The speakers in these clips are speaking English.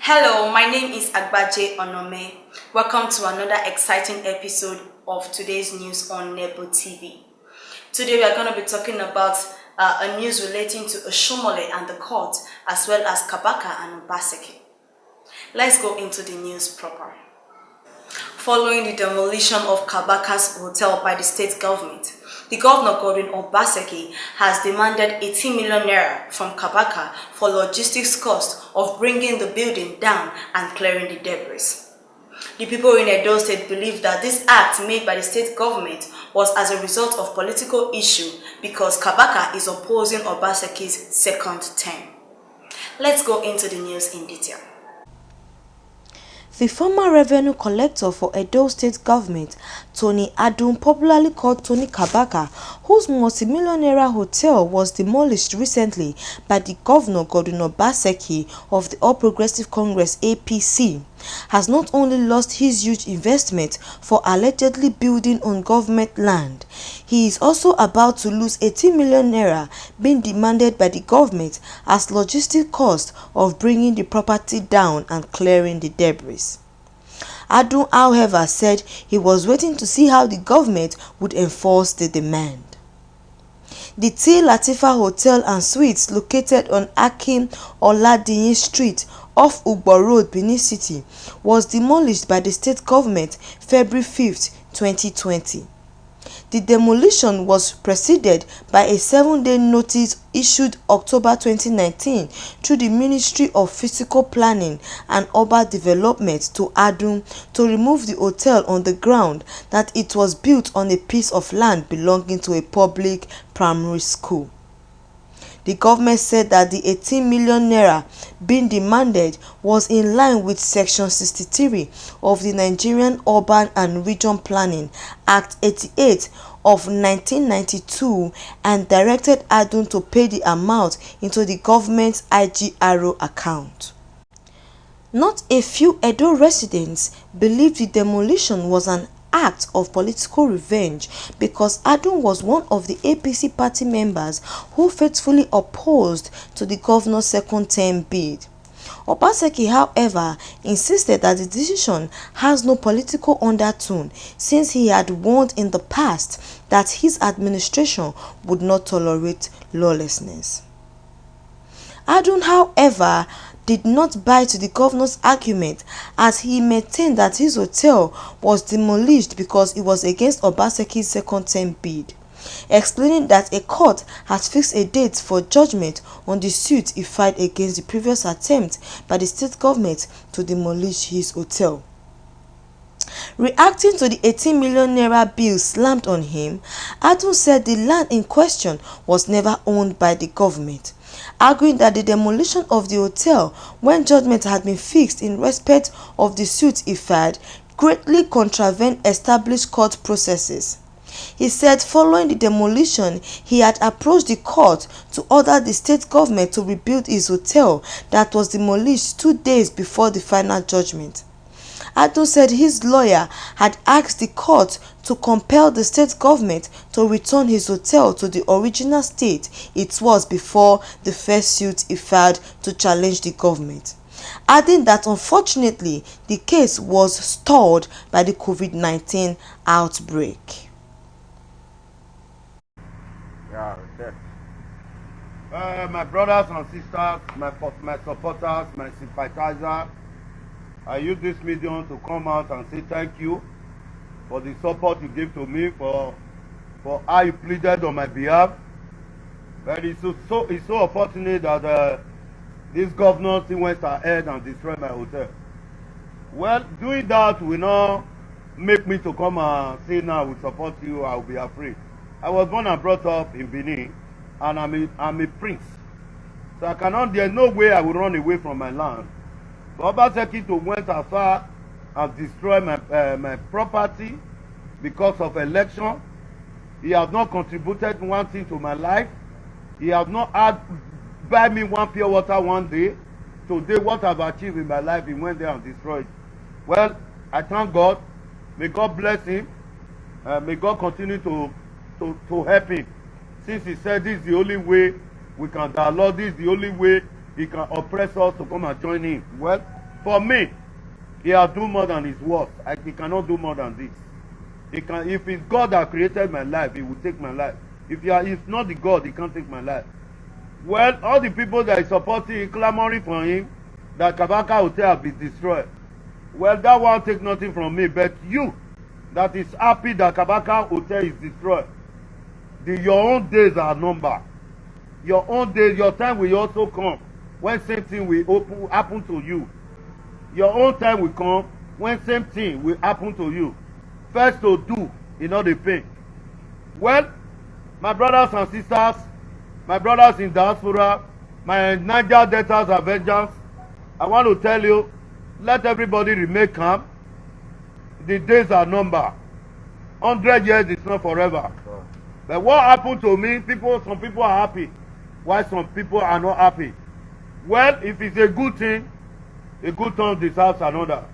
Hello, my name is Agbaje Onome. Welcome to another exciting episode of today's news on Nebo TV. Today we are going to be talking about a news relating to Oshiomhole and the court, as well as Kabaka and Obaseki. Let's go into the news proper. Following the demolition of Kabaka's hotel by the state government, the governor Godwin Obaseki has demanded 18 million naira from Kabaka for logistics cost of bringing the building down and clearing the debris. The people in Edo State believe that this act made by the state government was as a result of political issue because Kabaka is opposing Obaseki's second term. Let's go into the news in detail. The former revenue collector for Edo State government, Tony Adun, popularly called Tony Kabaka, whose multi-millionaire hotel was demolished recently by the governor Godwin Obaseki of the All Progressive Congress (APC), has not only lost his huge investment for allegedly building on government land, he is also about to lose 18 million naira being demanded by the government as logistic cost of bringing the property down and clearing the debris. Adun, however, said he was waiting to see how the government would enforce the demand. The T. Latifa Hotel and Suites, located on Akim Oladiyin Street off Ugbo Road, Benin City, was demolished by the state government February 5, 2020. The demolition was preceded by a 7-day notice issued October 2019 through the Ministry of Physical Planning and Urban Development to Adun to remove the hotel on the ground that it was built on a piece of land belonging to a public primary school. The government said that the 18 million naira being demanded was in line with Section 63 of the Nigerian Urban and Region Planning Act 88 of 1992 and directed Adun to pay the amount into the government's IGRO account. Not a few Edo residents believed the demolition was an act of political revenge because Adun was one of the APC party members who faithfully opposed to the governor's second term bid. Obaseki, however, insisted that the decision has no political undertone since he had warned in the past that his administration would not tolerate lawlessness. Adun, however, did not buy to the governor's argument as he maintained that his hotel was demolished because it was against Obaseki's second term bid, explaining that a court has fixed a date for judgment on the suit he filed against the previous attempt by the state government to demolish his hotel. Reacting to the 18 million naira bill slammed on him, Adun said the land in question was never owned by the government, arguing that the demolition of the hotel when judgment had been fixed in respect of the suit he filed greatly contravened established court processes. He said following the demolition, he had approached the court to order the state government to rebuild his hotel that was demolished 2 days before the final judgment. Adun said his lawyer had asked the court to compel the state government to return his hotel to the original state it was before the first suit he filed to challenge the government, adding that unfortunately the case was stalled by the COVID-19 outbreak. My brothers and sisters, my supporters, my sympathizers, I use this medium to come out and say thank you for the support you gave to me, for how you pleaded on my behalf. But it's so unfortunate that this governor still went ahead and destroyed my hotel. Well, doing that will not make me to come and say now we support you. I will be afraid. I was born and brought up in Benin, and I'm a prince, so I cannot. There's no way I will run away from my land. But Obaseki went as far as destroy my property because of election. He has not contributed one thing to my life. He has not had buy me one pure water one day. Today, what I've achieved in my life, he went there and destroyed. Well, I thank God. May God bless him. May God continue to help him. Since he said this is the only way we can dialogue, this is the only way he can oppress us to come and join him. Well, For me, he has done more than his words. He cannot do more than this. If it's God that created my life, he will take my life. If it's not the God, he can't take my life. Well, all the people that is supporting, clamoring for him, that Kabaka Hotel be destroyed. Well, that won't take nothing from me. But you, that is happy that Kabaka Hotel is destroyed, your own days are numbered. Your own days, your time will also come when same thing will happen to you. Your own time will come when same thing will happen to you. First to do, you know the pain. Well, my brothers and sisters, my brothers in diaspora, my Niger Delta's Avengers, I want to tell you, let everybody remain calm. The days are numbered. 100 years is not forever. But what happened to me, some people are happy, while some people are not happy. Well, if it's a good thing, a good turn deserves another.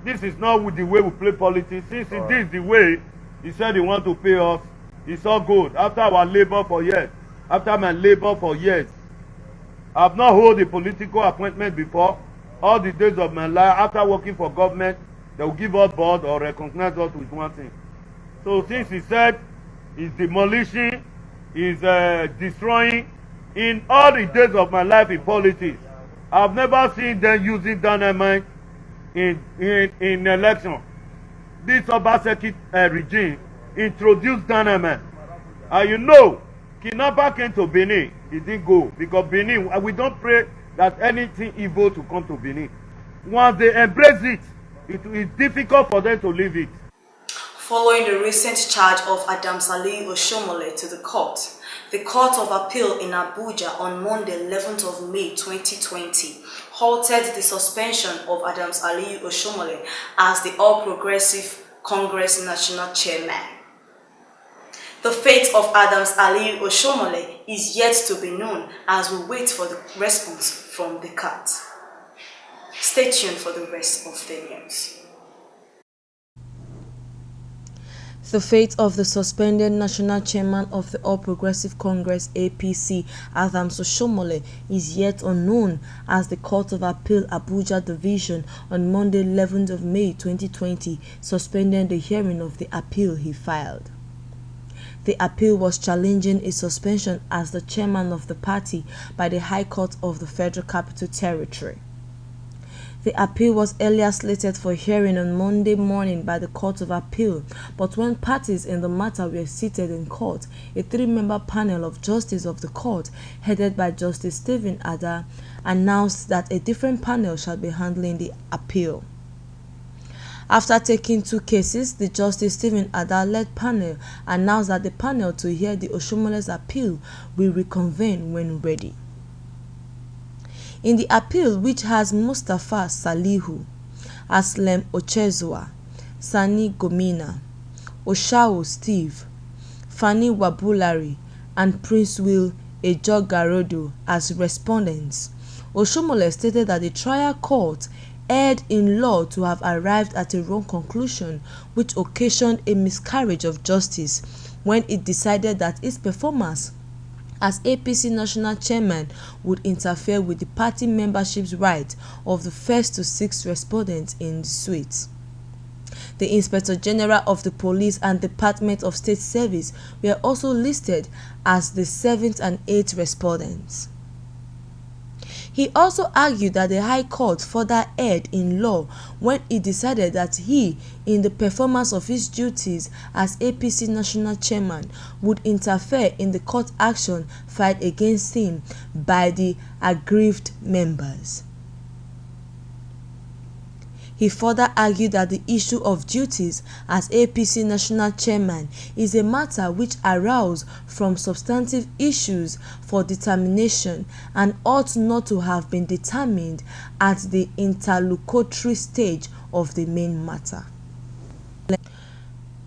This is not with the way we play politics. Since it is the way he said he want to pay us, it's all good. After our labor for years, after my labor for years, I've not held a political appointment before. All the days of my life, after working for government, they will give us board or recognize us with one thing. So since he said he's demolishing, he's destroying, in all the days of my life in politics, I've never seen them using dynamite in election. This Obaseki regime introduced dynamite. And you know, kidnapper came to Benin, he didn't go. Because Benin, we don't pray that anything evil to come to Benin. Once they embrace it, it is difficult for them to leave it. Following the recent charge of Adams Oshiomhole to the Court of Appeal in Abuja on Monday, 11th of May 2020, halted the suspension of Adams Oshiomhole as the All Progressive Congress National Chairman. The fate of Adams Oshiomhole is yet to be known as we wait for the response from the court. Stay tuned for the rest of the news. The fate of the suspended national chairman of the All Progressive Congress (APC), Adams Oshiomhole, is yet unknown as the Court of Appeal Abuja Division on Monday, 11th of May 2020, suspended the hearing of the appeal he filed. The appeal was challenging his suspension as the chairman of the party by the High Court of the Federal Capital Territory. The appeal was earlier slated for hearing on Monday morning by the Court of Appeal, but when parties in the matter were seated in court, a three-member panel of justices of the court, headed by Justice Stephen Ada, announced that a different panel shall be handling the appeal. After taking two cases, the Justice Stephen Ada-led panel announced that the panel to hear the Oshiomhole's appeal will reconvene when ready. In the appeal, which has Mustafa Salihu, Aslem Ochezua, Sani Gomina, Oshao Steve, Fani Wabulari, and Prince Will Ejogarodo as respondents, Oshiomhole stated that the trial court erred in law to have arrived at a wrong conclusion, which occasioned a miscarriage of justice when it decided that its performance as APC national chairman would interfere with the party membership's right of the first to sixth respondents in the suite. The Inspector General of the Police and Department of State Service were also listed as the seventh and eighth respondents. He also argued that the High Court further erred in law when it decided that he, in the performance of his duties as APC national chairman, would interfere in the court action filed against him by the aggrieved members. He further argued that the issue of duties as APC national chairman is a matter which arose from substantive issues for determination and ought not to have been determined at the interlocutory stage of the main matter.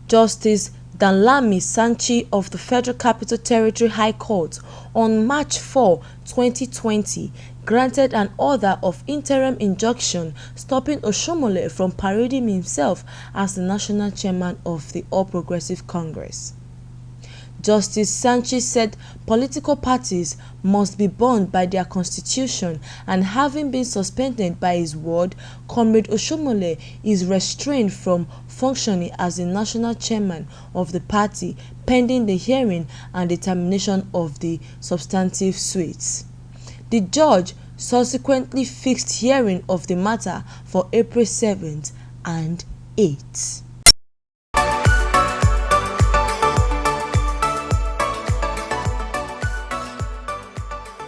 Justice Danlami Sanchi of the Federal Capital Territory High Court on March 4, 2020, granted an order of interim injunction stopping Oshiomhole from parading himself as the national chairman of the All Progressive Congress. Justice Sanchez said political parties must be bound by their constitution, and having been suspended by his ward, Comrade Oshiomhole is restrained from functioning as the national chairman of the party pending the hearing and determination of the substantive suits. The judge subsequently fixed hearing of the matter for April 7th and 8th.